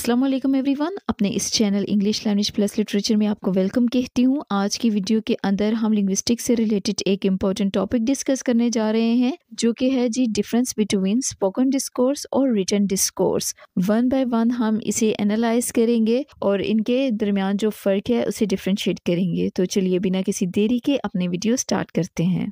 अस्सलाम वालेकुम एवरीवन, अपने इस channel English language plus literature में आपको वेलकम कहती हूँ। आज की वीडियो के अंदर हम लिंग्विस्टिक्स से रिलेटेड एक इम्पॉर्टेंट टॉपिक डिस्कस करने जा रहे हैं, जो कि है जी डिफरेंस बिटवीन स्पोकन डिस्कोर्स और written discourse. One by one हम इसे एनालाइज करेंगे और इनके दरमियान जो फ़र्क है उसे डिफ्रेंशिएट करेंगे। तो चलिए बिना किसी देरी के अपने वीडियो स्टार्ट करते हैं।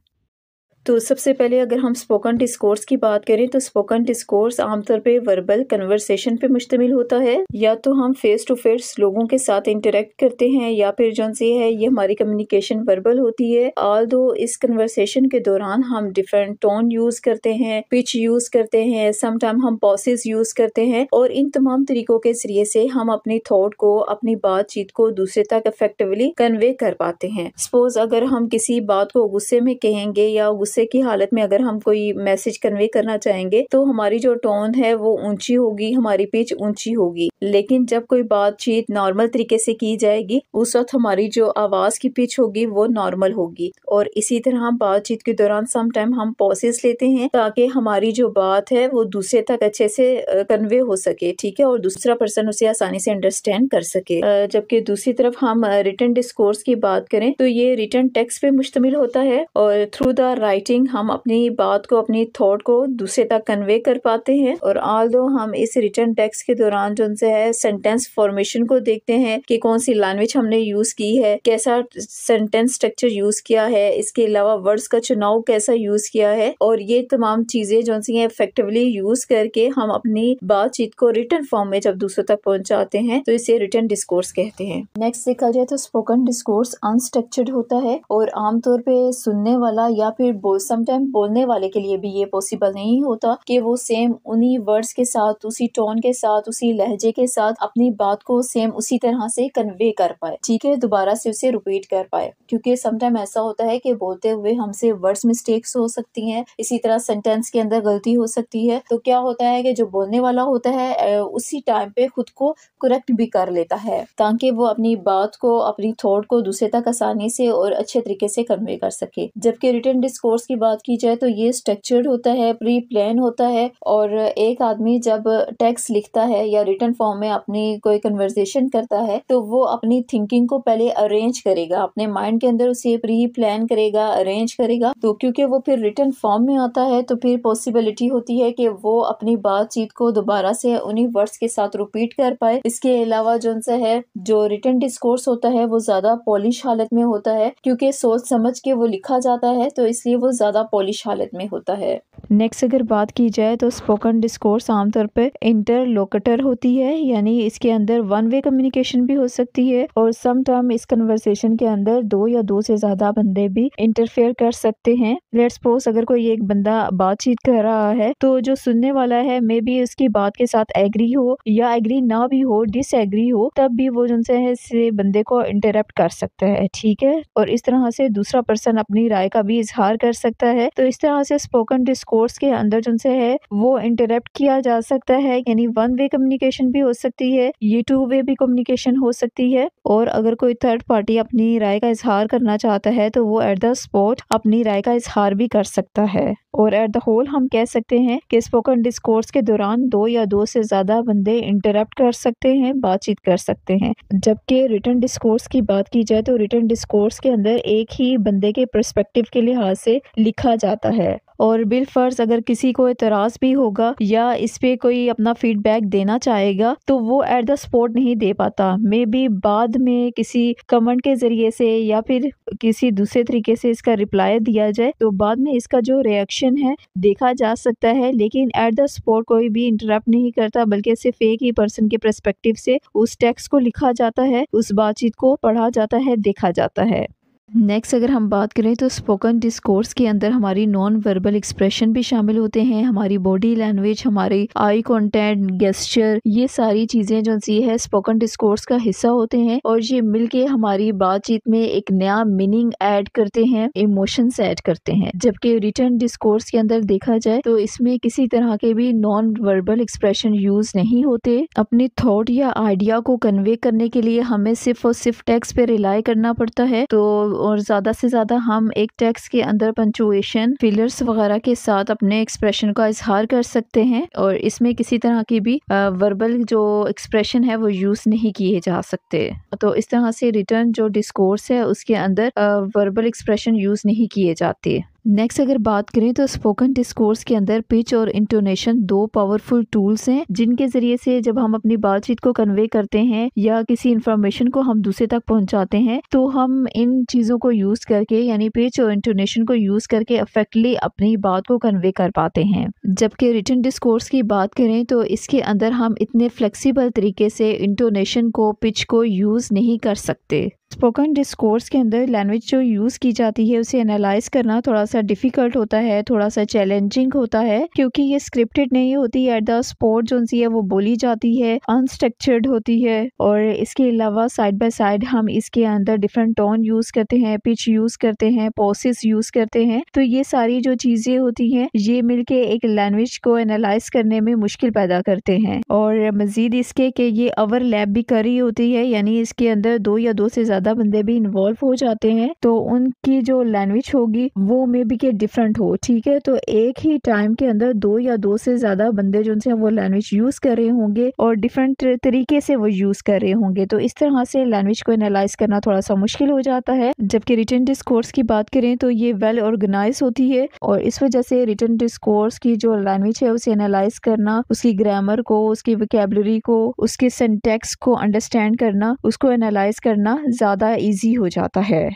तो सबसे पहले अगर हम स्पोकन डिस्कोर्स की बात करें तो स्पोकन डिस्कोर्स आमतौर पे वर्बल कन्वर्सेशन पे मुश्तमिल होता है। या तो हम फेस टू फेस लोगों के साथ इंटरेक्ट करते हैं या फिर जो सी है ये हमारी कम्युनिकेशन वर्बल होती है। ऑल्दो इस कन्वर्सेशन के दौरान हम डिफरेंट टोन यूज करते हैं, पिच यूज करते हैं, समटाइम हम पॉसेस यूज करते हैं और इन तमाम तरीकों के जरिए से हम अपनी थॉट को, अपनी बातचीत को दूसरे तक इफेक्टिवली कन्वे कर पाते हैं। सपोज अगर हम किसी बात को गुस्से में कहेंगे या गुस्से की हालत में अगर हम कोई मैसेज कन्वे करना चाहेंगे तो हमारी जो टोन है वो ऊंची होगी, हमारी पिच ऊंची होगी। लेकिन जब कोई बातचीत नॉर्मल तरीके से की जाएगी उस वक्त हमारी जो आवाज की पिच होगी वो नॉर्मल होगी। और इसी तरह हम बातचीत के दौरान सम टाइम हम पॉसेस लेते हैं ताकि हमारी जो बात है वो दूसरे तक अच्छे से कन्वे हो सके, ठीक है, और दूसरा पर्सन उसे आसानी से अंडरस्टैंड कर सके। जबकि दूसरी तरफ हम रिटन डिस्कोर्स की बात करें तो ये रिटन टेक्स्ट पे मुश्तमिल होता है और थ्रू द राइटिंग हम अपनी बात को, अपनी थॉट को दूसरे तक कन्वे कर पाते हैं। और ऑल्दो हम इस रिटन टेक्स्ट के दौरान जो है सेंटेंस फॉर्मेशन को देखते हैं कि कौन सी लैंग्वेज हमने यूज की है, कैसा सेंटेंस स्ट्रक्चर यूज किया है, इसके अलावा वर्ड्स का चुनाव कैसा यूज किया है, और ये तमाम चीजें जो सी इफेक्टिवली यूज करके हम अपनी बातचीत को रिटन फॉर्म में जब दूसरों तक पहुंचाते हैं तो इसे रिटन डिस्कोर्स कहते हैं। नेक्स्ट देखा जाए तो स्पोकन डिस्कोर्स अनस्ट्रक्चर्ड होता है और आमतौर पे सुनने वाला या फिर समटाइम बोलने वाले के लिए भी ये पॉसिबल नहीं होता कि वो सेम उन्हीं वर्ड्स के साथ, उसी टोन के साथ, उसी लहजे के साथ अपनी बात को सेम उसी तरह से कन्वे कर पाए, ठीक है, दोबारा से उसे रिपीट कर पाए। क्योंकि समटाइम ऐसा होता है कि बोलते हुए हमसे वर्ड्स मिस्टेक्स हो सकती हैं, इसी तरह सेंटेंस के अंदर गलती हो सकती है। तो क्या होता है कि जो बोलने वाला होता है उसी टाइम पे खुद को करेक्ट भी कर लेता है ताकि वो अपनी बात को, अपनी थॉट को दूसरे तक आसानी से और अच्छे तरीके से कन्वे कर सके। जबकि रिटन डिस्कोर्स की बात की जाए तो ये स्ट्रक्चर्ड होता है, प्री प्लान होता है। और एक आदमी जब टेक्स्ट लिखता है या रिटन फॉर्म में अपनी कोई कन्वर्सेशन करता है तो वो अपनी थिंकिंग को पहले अरेंज करेगा, अपने माइंड के अंदर उसे प्री प्लान करेगा, अरेंज करेगा। तो क्योंकि वो फिर रिटन फॉर्म में आता है तो फिर पॉसिबिलिटी होती है कि वो अपनी बातचीत को दोबारा से उन्हीं वर्ड्स के साथ रिपीट कर पाए। इसके अलावा जो रिटन डिस्कोर्स होता है वो ज्यादा पॉलिश हालत में होता है क्योंकि सोच समझ के वो लिखा जाता है, तो इसलिए वो ज्यादा पॉलिश हालत में होता है। नेक्स्ट अगर बात की जाए तो स्पोकन डिस्कोर्स आमतौर पे इंटरलोकेटर होती है, यानी इसके अंदर वन वे कम्युनिकेशन भी हो सकती है और सम टाइम इस कन्वर्सेशन के अंदर दो या दो से ज्यादा बंदे भी इंटरफेयर कर सकते हैं। लेट्स सपोज अगर कोई एक बंदा बातचीत कर रहा है तो जो सुनने वाला है मे बी उसकी बात के साथ एग्री हो या एग्री ना भी हो, डिसएग्री हो, तब भी वो जो है इस बंदे को इंटरप्ट कर सकता है, ठीक है, और इस तरह से दूसरा पर्सन अपनी राय का भी इजहार कर सकता है। तो इस तरह से स्पोकन डिस्कोर्स के अंदर जो है वो इंटरप्ट किया जा सकता है, यानी वन वे कम्युनिकेशन भी हो सकती है, ये टू वे भी कम्युनिकेशन हो सकती है। और अगर कोई थर्ड पार्टी अपनी राय का इजहार करना चाहता है तो वो एट द स्पॉट अपनी राय का इजहार भी कर सकता है। और एट द होल हम कह सकते हैं कि स्पोकन डिस्कोर्स के दौरान दो या दो से ज्यादा बंदे इंटरप्ट कर सकते हैं, बातचीत कर सकते हैं। जबकि रिटन डिस्कोर्स की बात की जाए तो रिटन डिस्कोर्स के अंदर एक ही बंदे के पर्सपेक्टिव के लिहाज से लिखा जाता है और बिलफर्ज अगर किसी को एतराज भी होगा या इस पे कोई अपना फीडबैक देना चाहेगा तो वो एट द स्पॉट नहीं दे पाता, मे बी बाद में किसी कमेंट के जरिए से या फिर किसी दूसरे तरीके से इसका रिप्लाई दिया जाए तो बाद में इसका जो रिएक्शन है देखा जा सकता है। लेकिन एट द स्पॉट कोई भी इंटरप्ट नहीं करता बल्कि सिर्फ एक ही पर्सन के पर्सपेक्टिव से उस टेक्स्ट को लिखा जाता है, उस बातचीत को पढ़ा जाता है, देखा जाता है। नेक्स्ट अगर हम बात करें तो स्पोकन डिस्कोर्स के अंदर हमारी नॉन वर्बल एक्सप्रेशन भी शामिल होते हैं, हमारी बॉडी लैंग्वेज, हमारी आई कॉन्टेक्ट, गेस्चर, ये सारी चीज़ें जो सी है स्पोकन डिस्कोर्स का हिस्सा होते हैं और ये मिलके हमारी बातचीत में एक नया मीनिंग ऐड करते हैं, इमोशंस ऐड करते हैं। जबकि रिटन डिस्कोर्स के अंदर देखा जाए तो इसमें किसी तरह के भी नॉन वर्बल एक्सप्रेशन यूज नहीं होते। अपनी थॉट या आइडिया को कन्वे करने के लिए हमें सिर्फ और सिर्फ टेक्स्ट पे रिलाई करना पड़ता है। तो और ज़्यादा से ज़्यादा हम एक टेक्स्ट के अंदर पंचुएशन, फिलर्स वगैरह के साथ अपने एक्सप्रेशन का इजहार कर सकते हैं और इसमें किसी तरह की भी वर्बल जो एक्सप्रेशन है वो यूज़ नहीं किए जा सकते। तो इस तरह से रिटर्न जो डिस्कोर्स है उसके अंदर वर्बल एक्सप्रेशन यूज़ नहीं किए जाते। नेक्स्ट अगर बात करें तो स्पोकन डिस्कोर्स के अंदर पिच और इंटोनेशन दो पावरफुल टूल्स हैं जिनके ज़रिए से जब हम अपनी बातचीत को कन्वे करते हैं या किसी इंफॉर्मेशन को हम दूसरे तक पहुंचाते हैं तो हम इन चीज़ों को यूज़ करके यानी पिच और इंटोनेशन को यूज़ करके इफेक्टली अपनी बात को कन्वे कर पाते हैं। जबकि रिटन डिस्कोर्स की बात करें तो इसके अंदर हम इतने फ्लेक्सिबल तरीके से इंटोनेशन को, पिच को यूज़ नहीं कर सकते। स्पोकन डिस्कोर्स के अंदर लैंग्वेज जो यूज़ की जाती है उसे एनालाइज करना थोड़ा सा डिफ़िकल्ट होता है, थोड़ा सा चैलेंजिंग होता है क्योंकि ये स्क्रिप्टेड नहीं होती, एट द स्पॉट जो सी है वो बोली जाती है, अनस्ट्रक्चर्ड होती है और इसके अलावा साइड बाय साइड हम इसके अंदर डिफरेंट टोन यूज़ करते हैं, पिच यूज़ करते हैं, पॉसेस यूज़ करते हैं। तो ये सारी जो चीज़ें होती हैं ये मिलके एक लैंग्वेज को एनालाइज करने में मुश्किल पैदा करते हैं और मज़ीद इसके कि ये ओवरलैप भी कर रही होती है, यानी इसके अंदर दो या दो से ज़्यादा बंदे भी इन्वॉल्व हो जाते हैं तो उनकी जो लैंग्वेज होगी वो मे बी के डिफरेंट हो। ठीक है, तो एक ही टाइम के अंदर दो या दो से ज्यादा बंदे जो से वो लैंग्वेज यूज कर रहे होंगे और डिफरेंट तरीके से वो यूज कर रहे होंगे, तो इस तरह से लैंग्वेज को एनालाइज करना थोड़ा सा मुश्किल हो जाता है। जबकि रिटन डिस्कोर्स की बात करें तो ये वेल ऑर्गेनाइज होती है और इस वजह से रिटन डिस्कोर्स की जो लैंग्वेज है उसे एनालाइज करना, उसकी ग्रामर को, उसकी वोकैबुलरी को, उसके सिंटैक्स को अंडरस्टैंड करना, उसको एनालाइज करना ज़्यादा इजी हो जाता है।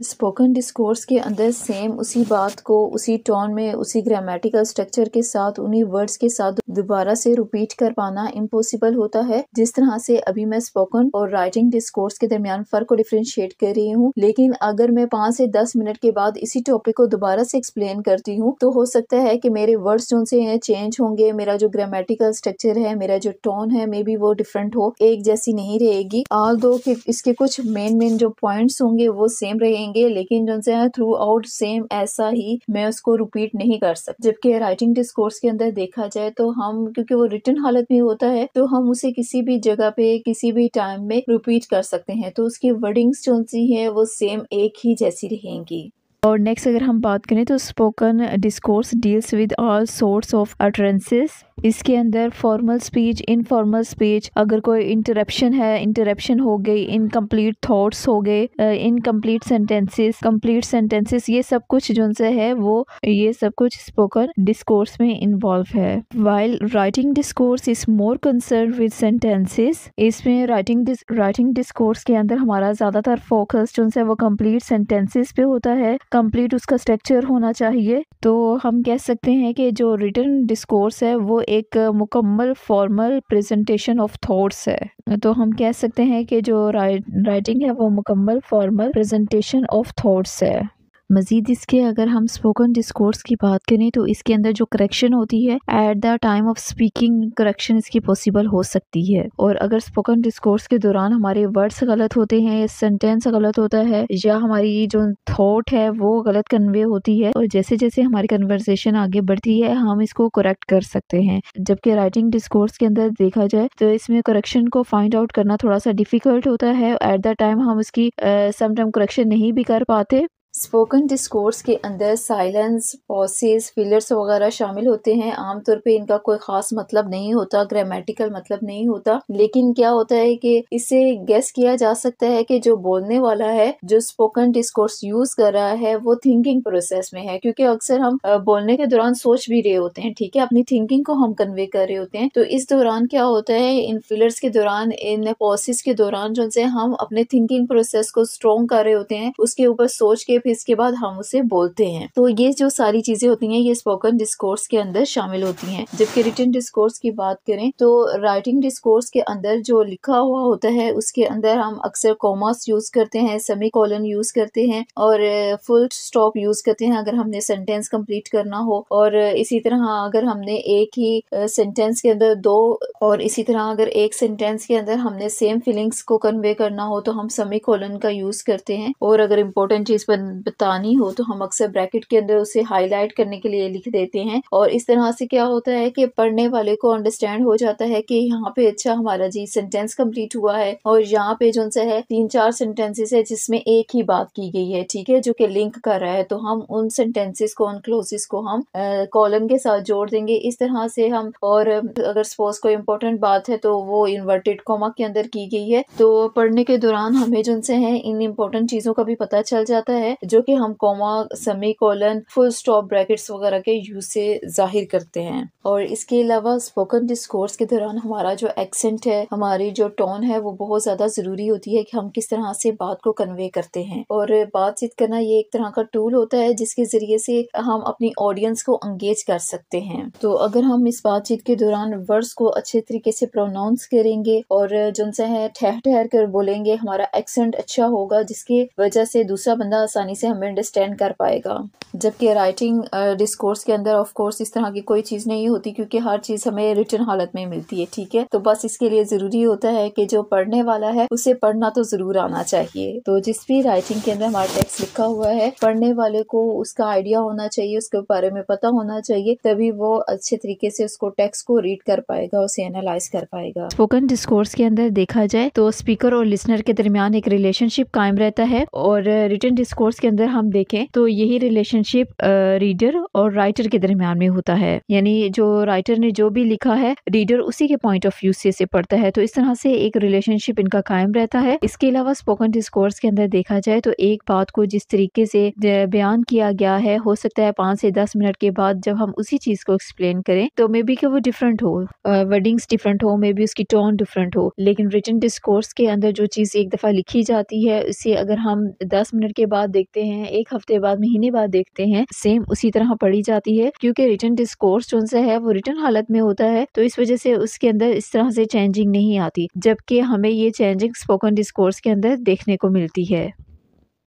स्पोकन डिस्कोर्स के अंदर सेम उसी बात को उसी टोन में, उसी ग्रामेटिकल स्ट्रक्चर के साथ, उन्हीं वर्ड्स के साथ दोबारा से रिपीट कर पाना इम्पॉसिबल होता है। जिस तरह से अभी मैं स्पोकन और राइटिंग डिस्कोर्स के दरमियान फ़र्क को डिफरेंशिएट कर रही हूँ, लेकिन अगर मैं 5 से 10 मिनट के बाद इसी टॉपिक को दोबारा से एक्सप्लेन करती हूँ तो हो सकता है कि मेरे वर्ड्स जो से हैं चेंज होंगे, मेरा जो ग्रामेटिकल स्ट्रक्चर है, मेरा जो टोन है मे बी वो डिफरेंट हो, एक जैसी नहीं रहेगी। ऑल्दो कि इसके कुछ मेन जो पॉइंट्स होंगे वो सेम रहेंगे, लेकिन जो है थ्रू आउट सेम ऐसा ही मैं उसको रिपीट नहीं कर सकती। जबकि राइटिंग डिस्कोर्स के अंदर देखा जाए तो हम, क्योंकि वो रिटन हालत में होता है, तो हम उसे किसी भी जगह पे किसी भी टाइम में रिपीट कर सकते हैं, तो उसकी वर्डिंग्स जो सी है वो सेम एक ही जैसी रहेंगी। और नेक्स्ट अगर हम बात करें तो spoken discourse deals with all sorts of utterances. इसके अंदर फॉर्मल स्पीच, इनफॉर्मल स्पीच, अगर कोई इंटरप्शन है, इंटरप्शन हो गई, इनकम्प्लीट थॉट्स हो गए, इनकम्प्लीट सेंटेंसेस, कंप्लीट सेंटेंसेस, ये सब कुछ जो से है वो ये सब कुछ स्पोकन डिस्कोर्स में इन्वॉल्व है। While writing discourse is more concern with sentences, इसमें राइटिंग डिस्कोर्स के अंदर हमारा ज्यादातर फोकस जो है वो कंप्लीट सेंटेंसेस पे होता है, कंप्लीट उसका स्ट्रक्चर होना चाहिए। तो हम कह सकते हैं कि जो रिटन डिस्कोर्स है वो एक मुकम्मल फॉर्मल प्रेजेंटेशन ऑफ थॉट्स है। तो हम कह सकते हैं कि जो राइटिंग है वो मुकम्मल फॉर्मल प्रेजेंटेशन ऑफ थॉट्स है। मजीद इसके अगर हम स्पोकन डिस्कोर्स की बात करें तो इसके अंदर जो करेक्शन होती है at the time of speaking, correction इसकी पॉसिबल हो सकती है। और अगर स्पोकन डिस्कोर्स के दौरान हमारे वर्ड्स गलत होते हैं, सेंटेंस गलत होता है या हमारी जो थॉट है वो गलत कन्वे होती है, और जैसे जैसे हमारी कन्वर्सेशन आगे बढ़ती है हम इसको करेक्ट कर सकते हैं। जबकि राइटिंग डिस्कोर्स के अंदर देखा जाए तो इसमें करेक्शन को फाइंड आउट करना थोड़ा सा डिफिकल्ट होता है, एट द टाइम हम उसकी समटाइम करेक्शन नहीं भी कर पाते। स्पोकन डिस्कोर्स के अंदर साइलेंस, पॉसेस, फिलर्स वगैरह शामिल होते हैं। आमतौर पे इनका कोई खास मतलब नहीं होता, ग्रामेटिकल मतलब नहीं होता, लेकिन क्या होता है कि इससे गेस किया जा सकता है कि जो बोलने वाला है, जो स्पोकन डिस्कोर्स यूज कर रहा है, वो थिंकिंग प्रोसेस में है। क्योंकि अक्सर हम बोलने के दौरान सोच भी रहे होते हैं, ठीक है, अपनी थिंकिंग को हम कन्वे कर रहे होते हैं। तो इस दौरान क्या होता है, इन फिलर्स के दौरान, इन पॉसेस के दौरान जो से हम अपने थिंकिंग प्रोसेस को स्ट्रॉन्ग कर रहे होते हैं, उसके ऊपर सोच के फिर इसके बाद हम उसे बोलते हैं। तो ये जो सारी चीजें होती हैं ये स्पोकन डिस्कोर्स के अंदर शामिल होती हैं। जबकि रिटन डिस्कोर्स की बात करें तो राइटिंग डिस्कोर्स के अंदर जो लिखा हुआ होता है उसके अंदर हम अक्सर कॉमास यूज करते हैं, सेमीकोलन यूज करते हैं और फुल स्टॉप यूज करते हैं अगर हमने सेंटेंस कंप्लीट करना हो। और इसी तरह अगर हमने एक ही सेंटेंस के अंदर दो, और इसी तरह अगर एक सेंटेंस के अंदर हमने सेम फीलिंग्स को कन्वे करना हो तो हम सेमीकोलन का यूज करते हैं। और अगर इम्पोर्टेंट चीज पर बतानी हो तो हम अक्सर ब्रैकेट के अंदर उसे हाईलाइट करने के लिए लिख देते हैं, और इस तरह से क्या होता है कि पढ़ने वाले को अंडरस्टैंड हो जाता है कि यहाँ पे अच्छा हमारा जी सेंटेंस कंप्लीट हुआ है, और यहाँ पे जो है 3-4 सेंटेंसेस है जिसमें एक ही बात की गई है, ठीक है, जो कि लिंक कर रहा है, तो हम उन सेंटेंसेस को, उन क्लोजेस को हम कॉलम के साथ जोड़ देंगे। इस तरह से हम, और अगर सपोज कोई इंपॉर्टेंट बात है तो वो इन्वर्टेड कॉमा के अंदर की गई है, तो पढ़ने के दौरान हमें जो है इन इम्पोर्टेंट चीजों का भी पता चल जाता है, जो कि हम comma, semi colon, full stop, brackets वगैरह के यूज से जाहिर करते हैं। और इसके अलावा स्पोकन डिस्कोर्स के दौरान हमारा जो एक्सेंट है, हमारी जो टोन है, वो बहुत ज्यादा जरूरी होती है कि हम किस तरह से बात को कन्वे करते हैं। और बातचीत करना ये एक तरह का टूल होता है जिसके जरिए से हम अपनी ऑडियंस को एंगेज कर सकते हैं। तो अगर हम इस बातचीत के दौरान वर्ड्स को अच्छे तरीके से प्रोनाउंस करेंगे और जो है ठहर ठहर कर बोलेंगे, हमारा एक्सेंट अच्छा होगा, जिसकी वजह से दूसरा बंदा आसानी से हमें अंडरस्टैंड कर पाएगा। जबकि राइटिंग डिस्कोर्स के अंदर ऑफ कोर्स इस तरह की कोई चीज नहीं होती, क्योंकि हर चीज हमें रिटन हालत में मिलती है, ठीक है। तो बस इसके लिए जरूरी होता है कि जो पढ़ने वाला है उसे पढ़ना तो जरूर आना चाहिए। तो जिस भी राइटिंग के अंदर हमारा टेक्स्ट लिखा हुआ है, पढ़ने वाले को उसका आइडिया होना चाहिए, उसके बारे में पता होना चाहिए, तभी वो अच्छे तरीके से उसको टेक्स्ट को रीड कर पाएगा, उसे एनालाइज कर पाएगा। स्पोकन डिस्कोर्स के अंदर देखा जाए तो स्पीकर और लिसनर के दरमियान एक रिलेशनशिप कायम रहता है, और रिटन डिस्कोर्स के अंदर हम देखें तो यही रिलेशनशिप रीडर और राइटर के दरमियान में होता है, यानी जो राइटर ने जो भी लिखा है, रीडर उसी के पॉइंट ऑफ व्यू से पढ़ता है, तो इस तरह से एक रिलेशनशिप इनका कायम रहता है। इसके अलावा स्पोकन डिस्कोर्स के अंदर देखा जाए तो एक बात को जिस तरीके से बयान किया गया है, हो सकता है 5 से 10 मिनट के बाद जब हम उसी चीज को एक्सप्लेन करें तो मे बी कि वो डिफरेंट हो, वर्डिंग्स डिफरेंट हो, मे बी उसकी टोन डिफरेंट हो, लेकिन रिटन डिस्कोर्स के अंदर जो चीज एक दफा लिखी जाती है, इसे अगर हम 10 मिनट के बाद देखते हैं, एक हफ्ते बाद, महीने बाद देखते हैं, सेम उसी तरह पढ़ी जाती है, क्योंकि रिटन डिस्कोर्स जो है वो रिटन हालत में होता है, तो इस वजह से उसके अंदर इस तरह से चेंजिंग नहीं आती, जबकि हमें ये चेंजिंग स्पोकन डिस्कोर्स के अंदर देखने को मिलती है।